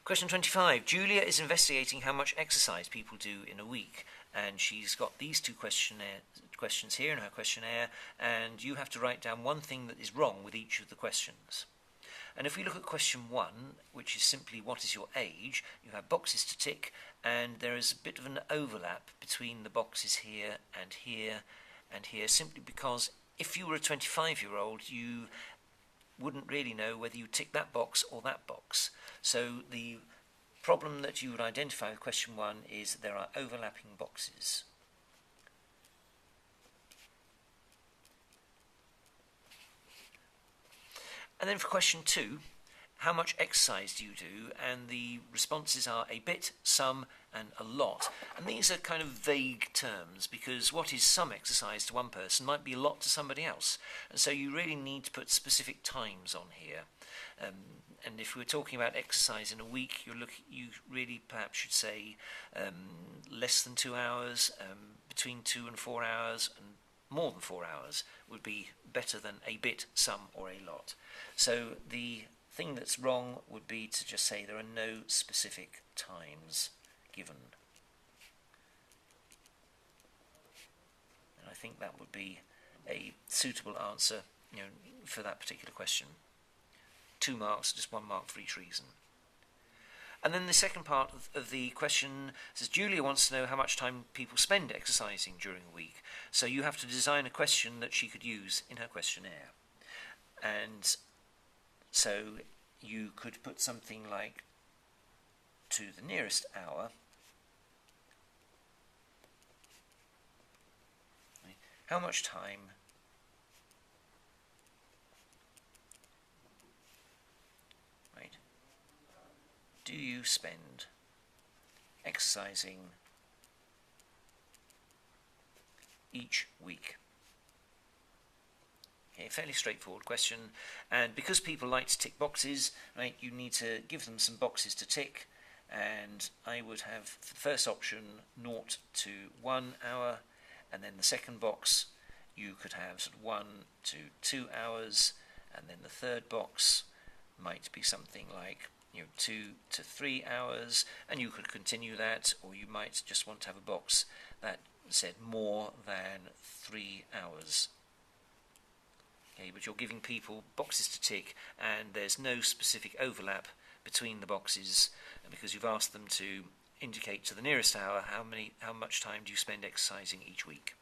Question 25. Julia is investigating how much exercise people do in a week, and she's got these two questions here in her questionnaire, and you have to write down one thing that is wrong with each of the questions. And if we look at question 1, which is simply what is your age, you have boxes to tick, and there is a bit of an overlap between the boxes here and here and here, simply because if you were a 25-year-old, you wouldn't really know whether you tick that box or that box. So the problem that you would identify with question 1 is there are overlapping boxes. And then for question 2, how much exercise do you do? And the responses are a bit, some, and a lot. And these are kind of vague terms, because what is some exercise to one person might be a lot to somebody else. And so you really need to put specific times on here. And if we're talking about exercise in a week, you really perhaps should say less than 2 hours, between 2 and 4 hours, and more than 4 hours would be better than a bit, some, or a lot. So the thing that's wrong would be to just say there are no specific times given. And I think that would be a suitable answer, for that particular question. 2 marks, just 1 mark for each reason. And then the second part of the question says, Julia wants to know how much time people spend exercising during a week. So you have to design a question that she could use in her questionnaire. And so you could put something like, to the nearest hour, how much time do you spend exercising each week? Okay, fairly straightforward question, and because people like to tick boxes, right, you need to give them some boxes to tick, and I would have for the first option 0 to 1 hour, and then the second box you could have sort of 1 to 2 hours, and then the third box might be something like 2 to 3 hours, and you could continue that, or you might just want to have a box that said more than 3 hours. Okay, but you're giving people boxes to tick, and there's no specific overlap between the boxes, because you've asked them to indicate to the nearest hour how much time do you spend exercising each week.